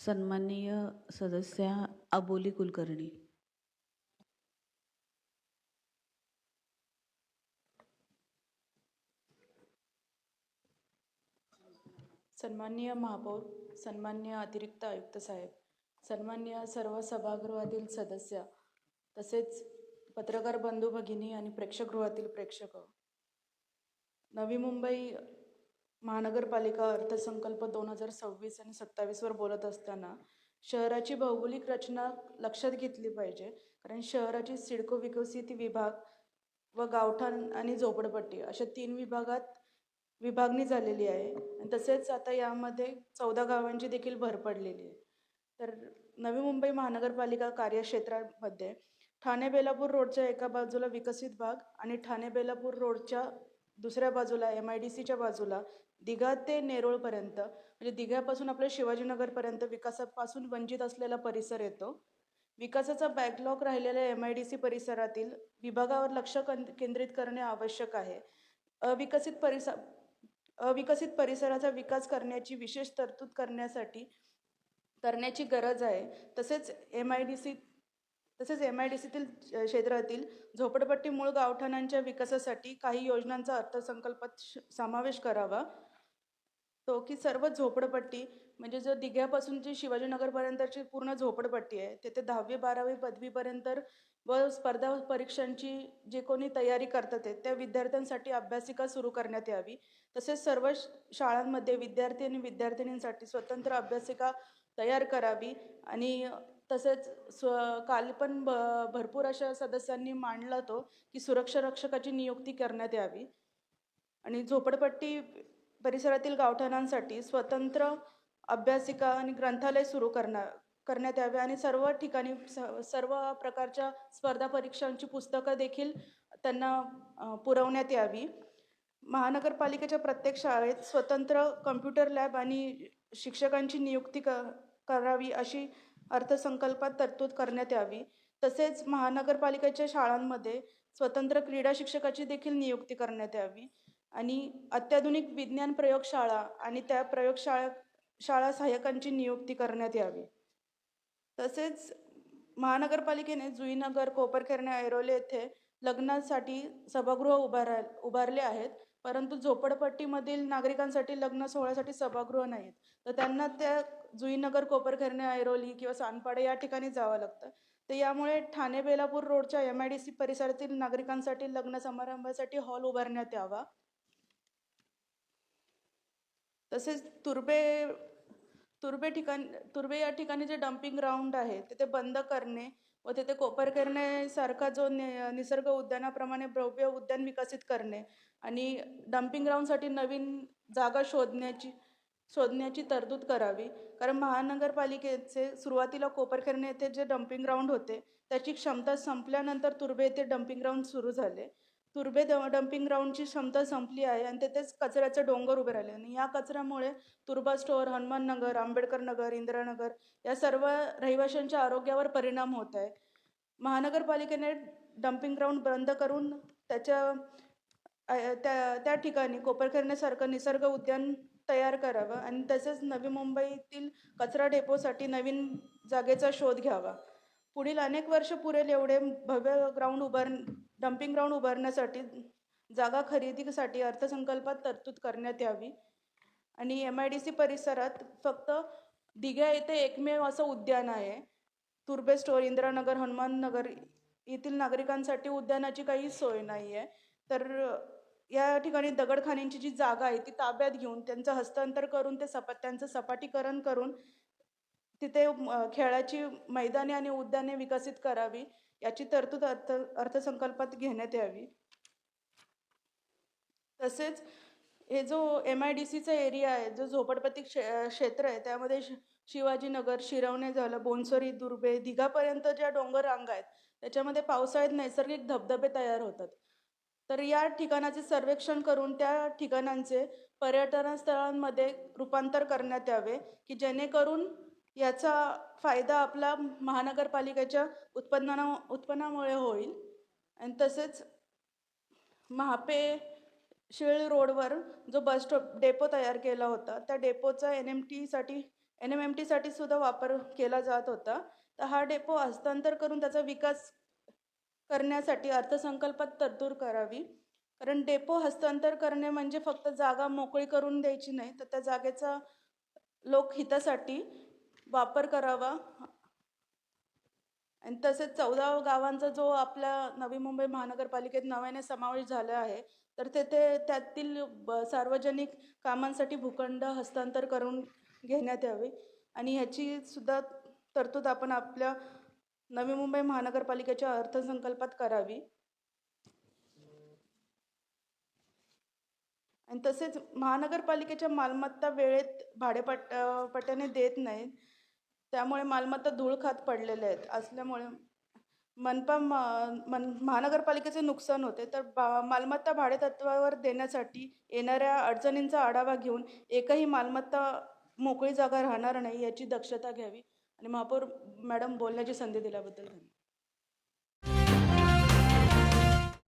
सन्माननीय सदस्या अबोली कुलकर्णी. सन्माननीय महापौर, सन्माननीय अतिरिक्त आयुक्त साहेब, सन्माननीय सर्व सभागृहातील सदस्य, तसेच पत्रकार बंधू भगिनी आणि प्रेक्षकगृहातील प्रेक्षक. नवी मुंबई महानगरपालिका अर्थसंकल्प 2026 आणि 27 वर बोलत असताना शहराची भौगोलिक रचना लक्षात घेतली पाहिजे, कारण शहराची सिडको विकसित विभाग व गावठाण आणि झोपडपट्टी अशा 3 विभागात विभागणी झालेली आहे. आणि तसेच आता यामध्ये 14 गावांची देखील भर पडलेली आहे. तर नवी मुंबई महानगरपालिका कार्यक्षेत्रामध्ये ठाणे बेलापूर रोडच्या एका बाजूला विकसित भाग आणि ठाणे बेलापूर रोडच्या दुसऱ्या बाजूला MIDCच्या बाजूला दिघा ते नेरोळपर्यंत, म्हणजे दिघ्यापासून आपल्या शिवाजीनगरपर्यंत विकासापासून वंचित असलेला परिसर येतो. विकासाचा बॅकलॉग राहिलेल्या MIDC परिसरातील विभागावर लक्ष केंद्रित करणे आवश्यक आहे. अविकसित परिसराचा विकास करण्याची विशेष तरतूद करण्याची गरज आहे. तसेच MIDCतील क्षेत्रातील झोपडपट्टी मूळ गावठाणांच्या विकासासाठी काही योजनांचा अर्थसंकल्पात समावेश करावा. तो की सर्व झोपडपट्टी म्हणजे जो दिघ्यापासून जी शिवाजीनगरपर्यंतची पूर्ण झोपडपट्टी आहे, तेथे 10वी 12वी पदवीपर्यंत व स्पर्धा परीक्षांची जे कोणी तयारी करतात त्या विद्यार्थ्यांसाठी अभ्यासिका सुरू करण्यात यावी. तसेच सर्व शाळांमध्ये विद्यार्थी आणि विद्यार्थिनींसाठी स्वतंत्र अभ्यासिका तयार करावी. आणि तसेच काल पण भरपूर अशा सदस्यांनी मांडला तो की सुरक्षा रक्षकाची नियुक्ती करण्यात यावी. आणि झोपडपट्टी परिसरातील गावठाणांसाठी स्वतंत्र अभ्यासिका आणि ग्रंथालय सुरू करण्यात यावे. आणि सर्व ठिकाणी सर्व प्रकारच्या स्पर्धा परीक्षांची पुस्तकं देखील त्यांना पुरवण्यात यावी. महानगरपालिकेच्या प्रत्येक शाळेत स्वतंत्र कम्प्युटर लॅब आणि शिक्षकांची नियुक्ती करावी अशी अर्थसंकल्पात तरतूद करण्यात यावी. तसेच महानगरपालिकेच्या शाळांमध्ये स्वतंत्र क्रीडा शिक्षकाची देखील नियुक्ती करण्यात यावी. आणि अत्याधुनिक विज्ञान प्रयोगशाळा आणि त्या शाळा सहाय्यकांची नियुक्ती करण्यात यावी. तसेच महानगरपालिकेने जुईनगर, कोपरखैरणे, ऐरोली येथे लग्नासाठी सभागृह उभारले आहेत, परंतु झोपडपट्टीमधील नागरिकांसाठी लग्न सोहळ्यासाठी सभागृह नाहीत. तर त्यांना त्या जुईनगर, कोपरखैरणे, ऐरोली किंवा सानपाडे या ठिकाणी जावं लागतं. तर यामुळे ठाणे बेलापूर रोडच्या MIDC परिसरातील नागरिकांसाठी लग्न समारंभासाठी हॉल उभारण्यात यावा. तसेच तुर्बे या ठिकाणी जे डम्पिंग ग्राउंड आहे तिथे बंद करणे व तिथे कोपरखैरणे सारखा जो निसर्ग उद्यानाप्रमाणे भव्य उद्यान विकसित करणे आणि डम्पिंग ग्राउंडसाठी नवीन जागा शोधण्याची तरतूद करावी. कारण महानगरपालिकेचे सुरुवातीला कोपरखैरणे येथे जे डम्पिंग ग्राउंड होते त्याची क्षमता संपल्यानंतर तुर्बे येथे डम्पिंग ग्राउंड सुरू झाले. तुर्बे डम्पिंग ग्राउंडची क्षमता संपली आहे आणि तेथेच कचऱ्याचे डोंगर उभे राहिले. आणि या कचऱ्यामुळे तुर्बा स्टोअर, हनुमान नगर, आंबेडकर नगर, इंदिरानगर या सर्व रहिवाशांच्या आरोग्यावर परिणाम होत आहे. महानगरपालिकेने डम्पिंग ग्राउंड बंद करून त्या ठिकाणी कोपरखैरण्यासारखं निसर्ग उद्यान तयार करावं. आणि तसेच नवी मुंबईतील कचरा डेपोसाठी नवीन जागेचा शोध घ्यावा. पुढील अनेक वर्ष पुरेल एवढे भव्य डम्पिंग ग्राउंड उभारण्यासाठी जागा खरेदीसाठी अर्थसंकल्पात तरतूद करण्यात यावी. आणि MIDC परिसरात फक्त दिघा येथे एकमेव असं उद्यान आहे. तुर्बे स्टोअर, इंदिरानगर, हनुमान नगर येथील नागरिकांसाठी उद्यानाची काही सोय नाही आहे. तर या ठिकाणी दगडखाणींची जी जागा आहे ती ताब्यात घेऊन त्यांचं हस्तांतर करून त्यांचं सपाटीकरण करून तिथे खेळाची मैदाने आणि उद्याने विकसित करावी याची तरतूद अर्थसंकल्पात घेण्यात यावी. तसेच हे जो MIDCचा एरिया आहे, जो झोपडपट्टी क्षेत्र आहे, त्यामध्ये शिवाजीनगर, शिरवणे झालं, बोनसरी, दुर्बे, दिघापर्यंत ज्या डोंगर रांगा आहेत त्याच्यामध्ये पावसाळ्यात नैसर्गिक धबधबे तयार होतात. तर या ठिकाणाचे सर्वेक्षण करून त्या ठिकाणांचे पर्यटन स्थळांमध्ये रूपांतर करण्यात यावे की जेणेकरून याचा फायदा आपला महानगरपालिकेच्या उत्पन्नामुळे होईल. आणि तसेच शिळ रोडवर जो बस स्टॉप डेपो तयार केला होता त्या डेपोचा NMT साठी NMMTसाठी सुद्धा वापर केला जात होता. तर हा डेपो हस्तांतर करून त्याचा विकास करण्यासाठी अर्थसंकल्पात तरतूद करावी. कारण डेपो हस्तांतर करणे म्हणजे फक्त जागा मोकळी करून द्यायची नाही, तर त्या जागेचा लोकहितासाठी वापर करावा. आणि तसेच 14 गावांचा जो आपल्या नवी मुंबई महानगरपालिकेत नव्याने समावेश झाला आहे, तर तेथे त्यातील सार्वजनिक कामांसाठी भूखंड हस्तांतर करून घेण्यात यावे आणि ह्याची सुद्धा तरतूद आपण आपल्या नवी मुंबई महानगरपालिकेच्या अर्थसंकल्पात करावी. आणि तसेच महानगरपालिकेच्या मालमत्ता वेळेत पट्ट्याने देत नाहीत. त्यामुळे मालमत्ता धूळ खात पडलेल्या आहेत. असल्यामुळे महानगरपालिकेचे नुकसान होते. तर मालमत्ता भाडेतत्त्वावर देण्यासाठी येणाऱ्या अडचणींचा आढावा घेऊन एकही मालमत्ता मोकळी जागा राहणार नाही याची दक्षता घ्यावी. आणि महापौर मॅडम बोलण्याची संधी दिल्याबद्दल धन्यवाद.